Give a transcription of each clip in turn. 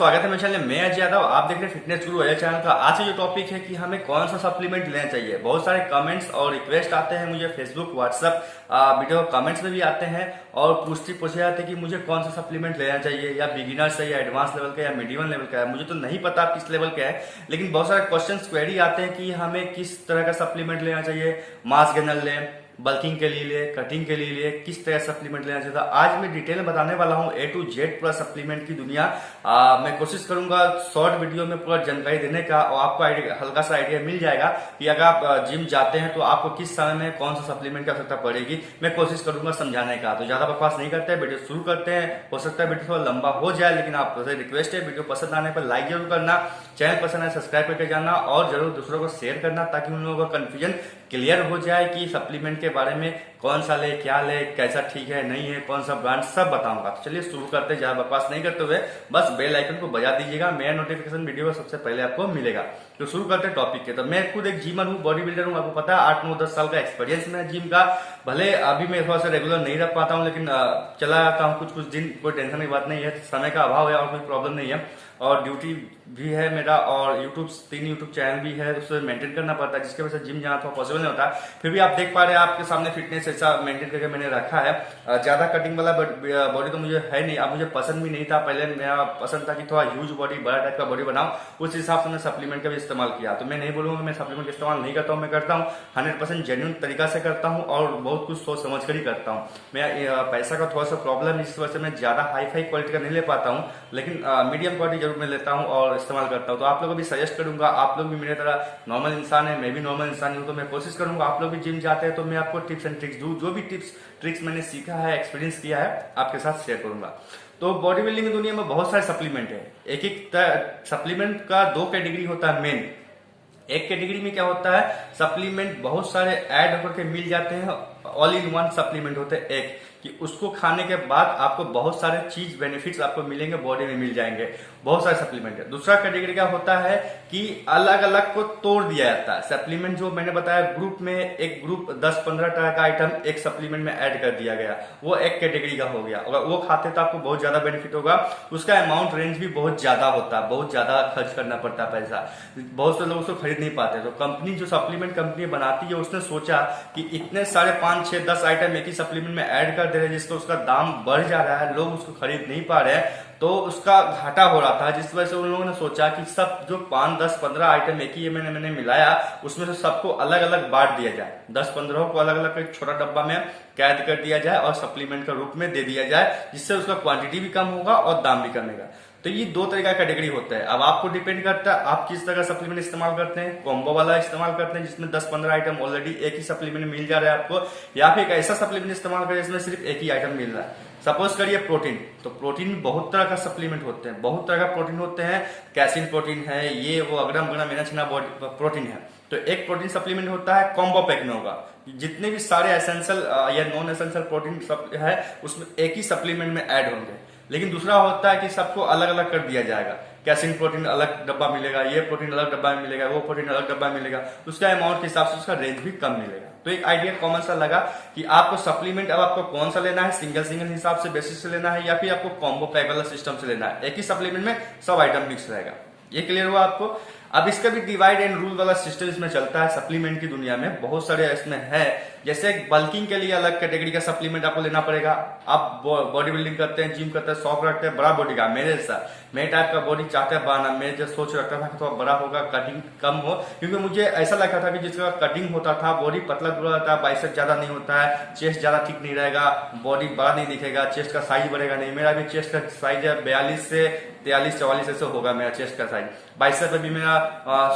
स्वागत है मेरे चैनल में। मैं अजय यादव, आप देख रहे हैं फिटनेस गुरु अजय चैनल का। आज जो टॉपिक है कि हमें कौन सा सप्लीमेंट लेना चाहिए। बहुत सारे कमेंट्स और रिक्वेस्ट आते हैं मुझे फेसबुक व्हाट्सएप वीडियो कमेंट्स में भी आते हैं और पूछे जाते हैं कि मुझे कौन सा सप्लीमेंट लेना चाहिए, या बिगिनर्स है या एडवांस लेवल का या मीडियम लेवल का है। मुझे तो नहीं पता किस लेवल का है, लेकिन बहुत सारे क्वेश्चन क्वेरी आते हैं कि हमें किस तरह का सप्लीमेंट लेना चाहिए। मास गेनर लें, बल्किंग के लिए ले, कटिंग के लिए ले, किस तरह सप्लीमेंट लेना चाहिए। आज मैं डिटेल में बताने वाला हूं A to Z पूरा सप्लीमेंट की दुनिया। मैं कोशिश करूंगा शॉर्ट वीडियो में पूरा जानकारी देने का, और आपको हल्का सा आइडिया मिल जाएगा कि अगर आप जिम जाते हैं तो आपको किस समय में कौन सा सप्लीमेंट की आवश्यकता पड़ेगी। मैं कोशिश करूंगा समझाने का। तो ज्यादा बकवास नहीं करते, वीडियो शुरू करते हैं। हो सकता है वीडियो थोड़ा लंबा हो जाए, लेकिन आपसे रिक्वेस्ट है वीडियो पसंद आने पर लाइक जरूर करना, चैनल पसंद है सब्सक्राइब करके जाना और जरूर दूसरों को शेयर करना, ताकि उन लोगों का कंफ्यूजन क्लियर हो जाए कि सप्लीमेंट के बारे में कौन सा ले, क्या ले, कैसा ठीक है नहीं है, कौन सा ब्रांड, सब बताऊंगा। तो चलिए शुरू करते हैं। ज्यादा बकवास नहीं करते हुए बस बेल आइकन को बजा दीजिएगा, मेरा नोटिफिकेशन वीडियो सबसे पहले आपको मिलेगा। तो शुरू करते हैं टॉपिक के। तो मैं खुद एक जिमर हूँ, बॉडी बिल्डर हूँ। आपको पता है 8-9-10 साल का एक्सपीरियंस में जिम का। भले अभी मैं थोड़ा सा रेगुलर नहीं रख पाता हूँ, लेकिन चला जाता हूँ कुछ दिन। कोई टेंशन की बात नहीं है, समय का अभाव है और कोई प्रॉब्लम नहीं है। और ड्यूटी भी है मेरा, और तीन यूट्यूब चैनल भी है, उसे मेंटेन करना पड़ता है, जिसकी वजह से जिम जाना थोड़ा पॉसिबल नहीं होता। फिर भी आप देख पा रहे हैं आपके सामने फिटनेस ऐसा मेंटेन करके मैंने रखा है। ज्यादा कटिंग वाला बॉडी तो मुझे है नहीं, अब मुझे पसंद भी नहीं था। पहले मेरा पसंद था कि थोड़ा ह्यूज बॉडी, बड़ा टाइप का बॉडी बनाऊं, उस हिसाब से मैं सप्लीमेंट का भी इस्तेमाल किया। तो मैं नहीं बोलूंगा मैं सप्लीमेंट का इस्तेमाल नहीं करता हूँ, मैं करता हूँ 100% जेन्युइन तरीका से करता हूँ और बहुत कुछ सोच समझ कर ही करता हूँ। मैं पैसा का थोड़ा सा प्रॉब्लम है, इस वजह से मैं ज्यादा हाई फाई क्वालिटी का नहीं ले पाता हूँ, लेकिन मीडियम क्वालिटी जरूर मैं लेता हूँ और इस्तेमाल करता हूँ। तो आप लोगों को भी सजेस्ट करूंगा, आप लोग भी मेरे तरह नॉर्मल इंसान है, मैं भी नॉर्मल इंसान हूँ। तो मैं कोशिश करूंगा आप लोग भी जिम जाते हैं तो मैं आपको टिप्स एंड ट्रिक्स दूं, जो भी टिप्स ट्रिक्स मैंने सीखा है, एक्सपीरियंस किया है, आपके साथ शेयर करूंगा। तो बॉडी बिल्डिंग की दुनिया में बहुत सारे सप्लीमेंट है। एक एक सप्लीमेंट का 2 कैटेगरी होता है मेन। एक कैटेगरी में क्या होता है, सप्लीमेंट बहुत सारे ऐड होकर के मिल जाते हैं, ऑल इन वन सप्लीमेंट होते हैं एक, कि उसको खाने के बाद आपको बहुत सारे चीज बेनिफिट्स आपको मिलेंगे, बॉडी में मिल जाएंगे। बहुत सारे सप्लीमेंट है। दूसरा कैटेगरी का होता है कि अलग अलग को तोड़ दिया जाता है सप्लीमेंट। जो मैंने बताया ग्रुप में, एक ग्रुप 10-15 तरह का आइटम एक सप्लीमेंट में ऐड कर दिया गया, वो एक कैटेगरी का हो गया। अगर वो खाते तो आपको बहुत ज्यादा बेनिफिट होगा। उसका अमाउंट रेंज भी बहुत ज्यादा होता है, बहुत ज्यादा खर्च करना पड़ता है पैसा, बहुत से लोग उसको खरीद नहीं पाते। तो कंपनी, जो सप्लीमेंट कंपनी बनाती है, उसने सोचा कि इतने सारे 5-6-10 आइटम एक ही सप्लीमेंट में ऐड कर दे रहे हैं, जिससे उसका दाम बढ़ जा रहा है, लोग उसको खरीद नहीं पा रहे हैं, तो उसका घाटा हो रहा था। जिस वजह से उन लोगों ने सोचा कि सब जो 5-10-15 आइटम एक ही मैंने मिलाया, उसमें से सबको अलग अलग बांट दिया जाए। 10-15 को अलग अलग एक छोटा डब्बा में कैद कर दिया जाए और सप्लीमेंट का रूप में दे दिया जाए, जिससे उसका क्वांटिटी भी कम होगा और दाम भी कमेगा। तो ये 2 तरह का कैटेगरी होता है। अब आपको डिपेंड करता है आप किस तरह का सप्लीमेंट इस्तेमाल करते हैं। कॉम्बो वाला इस्तेमाल करते हैं जिसमें 10-15 आइटम ऑलरेडी एक ही सप्लीमेंट मिल जा रहा है आपको, या फिर एक ऐसा सप्लीमेंट इस्तेमाल करें जिसमें सिर्फ एक ही आइटम मिल रहा है। सपोज करिए प्रोटीन, तो प्रोटीन में बहुत तरह का सप्लीमेंट होते हैं, बहुत तरह का प्रोटीन होते हैं। कैसिन प्रोटीन है, ये वो अगड़म बगड़ा मेना छिना प्रोटीन है। तो एक प्रोटीन सप्लीमेंट होता है, कॉम्बो पैक में होगा। जितने भी सारे एसेंशियल या नॉन एसेंशियल प्रोटीन है, उसमें एक ही सप्लीमेंट में ऐड होंगे। लेकिन दूसरा होता है कि सबको अलग अलग कर दिया जाएगा। कैसिन प्रोटीन अलग डब्बा मिलेगा, ये प्रोटीन अलग डब्बा में मिलेगा, वो प्रोटीन अलग डब्बा में मिलेगा। उसका अमाउंट के हिसाब से उसका रेंज भी कम मिलेगा। तो एक आइडिया कॉमन सा लगा कि आपको सप्लीमेंट अब आपको कौन सा लेना है, सिंगल हिसाब से बेसिस से लेना है, या फिर आपको कॉम्बो पैक वाला सिस्टम से लेना है। एक ही सप्लीमेंट में सब आइटम मिक्स रहेगा। ये क्लियर हुआ आपको। अब इसका भी डिवाइड एंड रूल वाला सिस्टम इसमें चलता है सप्लीमेंट की दुनिया में, बहुत सारे इसमें है। जैसे बल्किंग के लिए अलग कैटेगरी का सप्लीमेंट आपको लेना पड़ेगा। आप बॉडी बिल्डिंग करते हैं, जिम करते हैं, शौक रखते हैं बड़ा बॉडी का, मेरे टाइप का बॉडी चाहते हैं बनाना। मैं जो सोच रखता था कि थोड़ा बड़ा होगा, कटिंग कम हो, क्योंकि मुझे ऐसा लगा था कि जिसका कटिंग होता था बॉडी पतला दुबला रहता है, बाइसेप ज्यादा नहीं होता है, चेस्ट ज्यादा ठीक नहीं रहेगा, बॉडी बड़ा नहीं दिखेगा, चेस्ट का साइज बढ़ेगा नहीं। मेरा भी चेस्ट का साइज है 42 से 43-44 ऐसे होगा मेरा चेस्ट का साइज। बाइसेप भी मेरा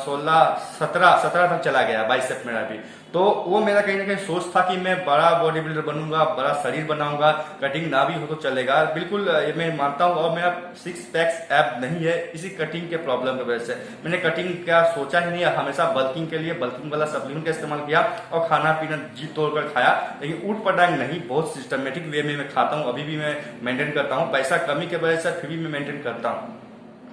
16-17 तक चला गया बाइसेप मेरा भी। तो वो मेरा कहीं ना कहीं सोच था कि मैं बड़ा बॉडी बिल्डर बनूंगा, बड़ा शरीर बनाऊंगा, कटिंग ना भी हो तो चलेगा। बिल्कुल ये मैं मानता हूँ। और मेरा 6 पैक्स ऐप नहीं है इसी कटिंग के प्रॉब्लम की वजह से। मैंने कटिंग का सोचा ही नहीं, हमेशा बल्किंग के लिए बल्किंग वाला सप्लीमेंट का इस्तेमाल किया और खाना पीना जी तोड़ कर खाया, लेकिन ऊट पटांग नहीं, बहुत सिस्टमेटिक वे में मैं खाता हूँ। अभी भी मैं मेंटेन करता हूँ, पैसा कमी के वजह से फिर भी मैं मेंटेन करता हूँ।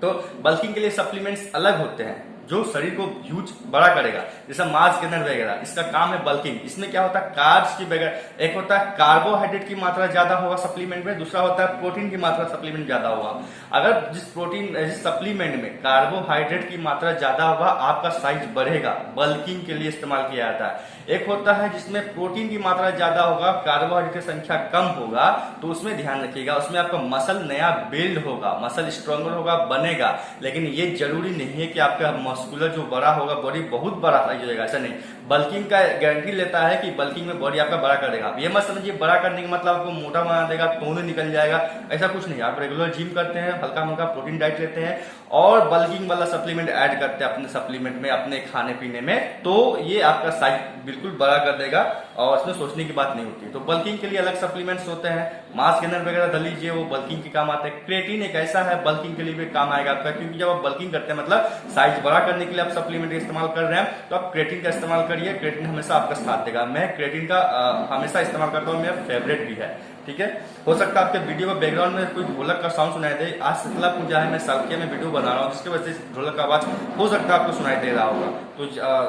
तो बल्किंग के लिए सप्लीमेंट्स अलग होते हैं, जो शरीर को ह्यूज बड़ा करेगा, जैसे मास गेनर वगैरह। इसका काम है बल्किंग। इसमें क्या होता है, कार्ब्स की बगैर एक होता है कार्बोहाइड्रेट की मात्रा ज्यादा होगा सप्लीमेंट में, दूसरा होता है प्रोटीन की मात्रा सप्लीमेंट ज्यादा होगा। अगर जिस सप्लीमेंट में कार्बोहाइड्रेट की मात्रा ज्यादा होगा आपका साइज बढ़ेगा, बल्किंग के लिए इस्तेमाल किया जाता है। एक होता है जिसमें प्रोटीन की मात्रा ज्यादा होगा, कार्बोहाइड्रेट की संख्या कम होगा, तो उसमें ध्यान रखिएगा, उसमें आपका मसल नया बिल्ड होगा, मसल स्ट्रॉन्गर होगा, बनेगा। लेकिन ये जरूरी नहीं है कि आपका मस्कुलर जो बड़ा होगा, बॉडी बहुत बड़ा साइज हो जाएगा, ऐसा नहीं। बल्किंग का गारंटी लेता है कि बल्किंग में बॉडी आपका बड़ा करेगा। ये मत समझिए बड़ा करने का मतलब आपको मोटा बना देगा, टोन निकल जाएगा, ऐसा कुछ नहीं। आप रेगुलर जिम करते हैं, हल्का हल्का प्रोटीन डाइट लेते हैं और बल्किंग वाला सप्लीमेंट ऐड करते हैं अपने सप्लीमेंट में, अपने खाने पीने में, तो ये आपका साइज बिल्कुल बड़ा कर देगा और इसमें सोचने की बात नहीं होती। तो बल्किंग के लिए अलग सप्लीमेंट्स होते हैं, मास गेनर वगैरह धर लीजिए, वो बल्किंग के काम आते हैं। क्रिएटिन एक ऐसा है बल्किंग के लिए भी काम आएगा आपका, क्योंकि जब आप बल्किंग करते हैं मतलब साइज बड़ा करने के लिए आप सप्लीमेंट इस्तेमाल कर रहे हैं, तो आप क्रिएटिन का इस्तेमाल करिए। क्रिएटिन हमेशा आपका साथ देगा। मैं क्रिएटिन का हमेशा इस्तेमाल करता हूँ, मेरा फेवरेट भी है। ठीक है, हो सकता है आपके वीडियो में बैकग्राउंड में कोई ढोलक का साउंड सुनाई दे। आज शीतला पूजा है, मैं सालकिया में वीडियो बना रहा हूँ, जिसकी वजह से ढोलक का आवाज हो सकता है आपको सुनाई दे रहा होगा, तो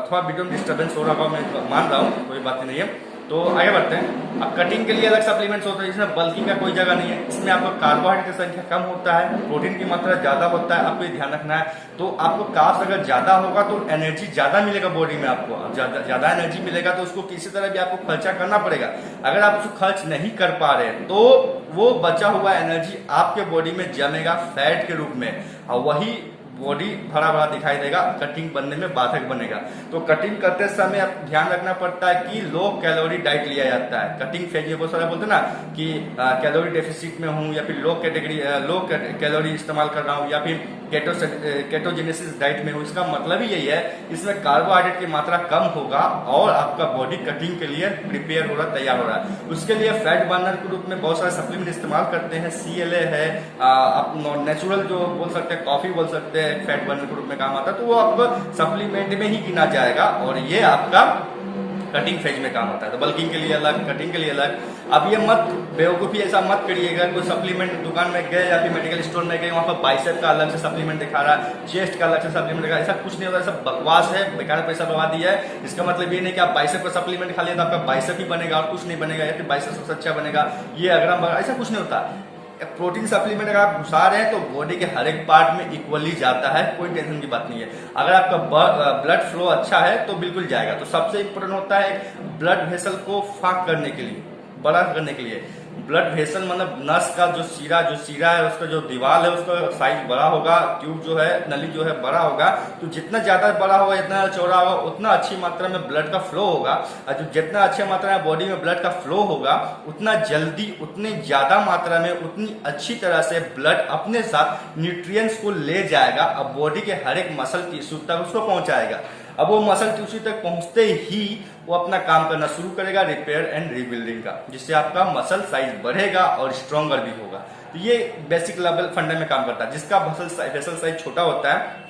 थोड़ा वीडियो में डिस्टर्बेंस हो रहा होगा, मैं मान रहा हूँ, कोई बात नहीं है। तो आगे बढ़ते हैं। अब कटिंग के लिए अलग सप्लीमेंट्स होते हैं, इसमें बल्किंग का कोई जगह नहीं है। इसमें आपको कार्बोहाइड्रेट की संख्या कम होता है, प्रोटीन की मात्रा ज्यादा होता है, आपको ये ध्यान रखना है। तो आपको कार्ब्स अगर ज्यादा होगा तो एनर्जी ज्यादा मिलेगा बॉडी में, आपको ज्यादा एनर्जी मिलेगा, तो उसको किसी तरह भी आपको खर्चा करना पड़ेगा। अगर आप उसको खर्च नहीं कर पा रहे तो वो बचा हुआ एनर्जी आपके बॉडी में जमेगा फैट के रूप में, और वही बॉडी भरा भरा दिखाई देगा, कटिंग बनने में बाधक बनेगा। तो कटिंग करते समय आप ध्यान रखना पड़ता है कि लो कैलोरी डाइट लिया जाता है। कटिंग फेज में बहुत सारे बोलते हैं ना कि कैलोरी डेफिसिट में हूं, या फिर लो कैलोरी इस्तेमाल कर रहा हूं, या फिर केटोजेनेसिस डाइट में हूं। इसका मतलब ही यही है, इसमें कार्बोहाइड्रेट की मात्रा कम होगा और आपका बॉडी कटिंग के लिए प्रिपेयर हो रहा है, तैयार हो रहा है। उसके लिए फैट बर्नर के रूप में बहुत सारे सप्लीमेंट इस्तेमाल करते हैं। CLA है, आप नेचुरल जो बोल सकते हैं, कॉफी बोल सकते हैं, फैट बर्नर के रूप में काम आता है, तो वो आपको सप्लीमेंट में ही गिना जाएगा और ये आपका कटिंग फेज में काम आता है। तो बल्किंग के लिए अलग, कटिंग के लिए अलग। अब ये मत बेवकूफी ऐसा मत करिएगा, कोई सप्लीमेंट दुकान में गए या फिर मेडिकल स्टोर में गए, वहां पर बाइसेप का अलग से सप्लीमेंट दिखा रहा है, चेस्ट का अलग से सप्लीमेंट दिखा रहा है, ऐसा कुछ नहीं होता, सब बकवास है, बेकार पैसा बर्बाद दिया है। इसका मतलब ये नहीं कि आप बाइसेप का सप्लीमेंट खा लिया तो आपका बाइसेप ही बनेगा और कुछ नहीं बनेगा, या फिर बाइसेप सबसे अच्छा बनेगा, ये अगर ऐसा कुछ नहीं होता। प्रोटीन सप्लीमेंट अगर आप घुसा रहे हैं तो बॉडी के हर एक पार्ट में इक्वली जाता है, कोई टेंशन की बात नहीं है। अगर आपका ब्लड फ्लो अच्छा है तो बिल्कुल जाएगा। तो सबसे इंपॉर्टेंट होता है ब्लड वेसल को फाक करने के लिए, बड़ा करने के लिए। ब्लड वेसल मतलब नस का जो सीरा है, उसका जो दीवार है, उसका साइज बड़ा होगा, ट्यूब जो है, नली जो है बड़ा होगा। तो जितना ज्यादा बड़ा होगा, जितना चौड़ा होगा, उतना अच्छी मात्रा में ब्लड का फ्लो होगा। और जो जितना अच्छी मात्रा में बॉडी में ब्लड का फ्लो होगा, उतना जल्दी, उतनी ज्यादा मात्रा में, उतनी अच्छी तरह से ब्लड अपने साथ न्यूट्रिएंट्स को ले जाएगा, अब बॉडी के हर एक मसल टिश्यू तक उसको पहुंचाएगा। अब वो मसल टिश्यू तक पहुंचते ही वो अपना काम करना शुरू करेगा, रिपेयर एंड रिबिल्डिंग का, जिससे आपका मसल साइज बढ़ेगा और स्ट्रॉन्गर भी होगा। तो ये बेसिक लेवल फंडे में काम करता है। जिसका वेसल साइज छोटा होता है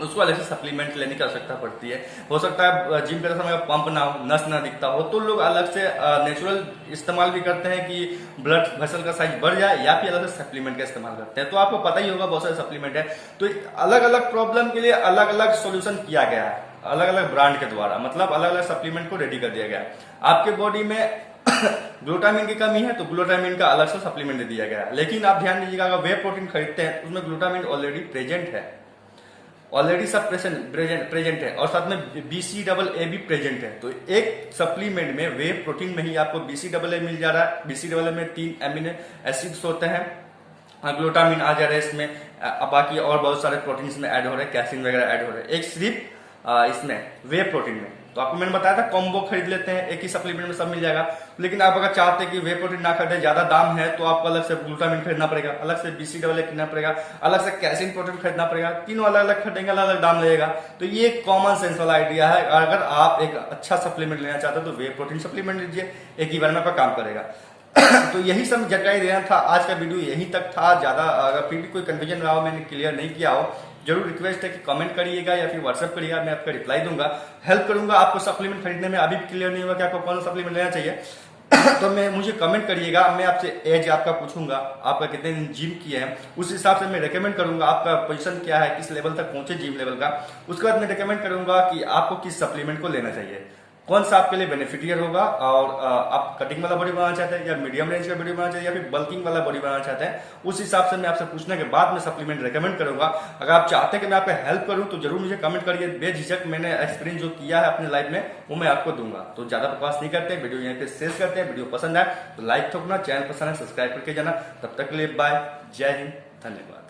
उसको अलग से सप्लीमेंट लेने की आवश्यकता पड़ती है। हो सकता है जिम करते समय पंप ना हो, नस ना दिखता हो, तो लोग अलग से नेचुरल इस्तेमाल भी करते हैं कि ब्लड वेसल का साइज बढ़ जाए, या फिर अलग से सप्लीमेंट का इस्तेमाल करते हैं। तो आपको पता ही होगा बहुत सारे सप्लीमेंट है। तो अलग अलग प्रॉब्लम के लिए अलग अलग सोल्यूशन किया गया है, अलग अलग ब्रांड के द्वारा, मतलब अलग अलग सप्लीमेंट को रेडी कर दिया गया। आपके बॉडी में ग्लूटामिन की कमी है तो ग्लूटामिन का अलग से सप्लीमेंट दे दिया गया है। लेकिन आप ध्यान दीजिएगा, अगर वे प्रोटीन खरीदते हैं उसमें ग्लूटामिन ऑलरेडी प्रेजेंट है, ऑलरेडी सब प्रेजेंट है, और साथ में BCAA भी प्रेजेंट है। तो एक सप्लीमेंट में वे प्रोटीन में ही आपको BCAA मिल जा रहा है। BCAA में 3 एमिनो एसिड्स होते हैं, ग्लूटामिन आ जा रहा है इसमें, बाकी और बहुत सारे प्रोटीन इसमें ऐड हो रहे हैं, कैसीन वगैरह ऐड हो रहे हैं, एक सिर्फ इसमें वे प्रोटीन में। तो आपको मैंने बताया था कॉम्बो खरीद लेते हैं, एक ही सप्लीमेंट में सब मिल जाएगा। लेकिन आप अगर चाहते हैं कि वे प्रोटीन ना खरीदे, ज्यादा दाम है, तो आपको अलग से ग्लूटामिन खरीदना पड़ेगा, अलग से BCAA खरीदना पड़ेगा, अलग से कैसीन प्रोटीन खरीदना पड़ेगा। तीनों अलग अलग खरीदेंगे, अलग अलग दाम लगेगा। तो ये कॉमन सेंस वाला आइडिया है। अगर आप एक अच्छा सप्लीमेंट लेना चाहते हो तो वे प्रोटीन सप्लीमेंट लीजिए, एक ही बार में आपका काम करेगा। तो यही सब जानकारी देना था, आज का वीडियो यहीं तक था। ज्यादा अगर फिर भी कोई कंफ्यूजन रहा हो, मैंने क्लियर नहीं किया हो, जरूर रिक्वेस्ट है कि कमेंट करिएगा या फिर व्हाट्सएप करिएगा, मैं आपका रिप्लाई दूंगा, हेल्प करूंगा आपको सप्लीमेंट खरीदने में। अभी क्लियर नहीं हुआ कि आपको कौन सा सप्लीमेंट लेना चाहिए तो मैं मुझे कमेंट करिएगा, मैं आपसे एज आपका पूछूंगा, आपका कितने दिन जिम किए हैं, उस हिसाब से मैं रेकमेंड करूंगा आपका पोजीशन क्या है, किस लेवल तक पहुंचे जिम लेवल का। उसके बाद मैं रेकमेंड करूंगा कि आपको किस सप्लीमेंट को लेना चाहिए, कौन सा आपके लिए बेनिफिशियल होगा। और आप कटिंग वाला बॉडी बनाना चाहते हैं या मीडियम रेंज का बॉडी बनाना चाहते हैं या फिर बल्किंग वाला बॉडी बनाना चाहते हैं, उस हिसाब से मैं आपसे पूछने के बाद मैं सप्लीमेंट रेकमेंड करूंगा। अगर आप चाहते हैं कि मैं आपका हेल्प करूं तो जरूर मुझे कमेंट करिए, बेझिझक मैंने एक्सपीरियंस जो किया है अपने लाइफ में वो मैं आपको दूंगा। तो ज्यादा बकवास नहीं करते, वीडियो यहाँ पे शेयर करते हैं। वीडियो पसंद आए तो लाइक ठोकना, चैनल पसंद है सब्सक्राइब करके जाना। तब तक के लिए बाय, जय हिंद, धन्यवाद।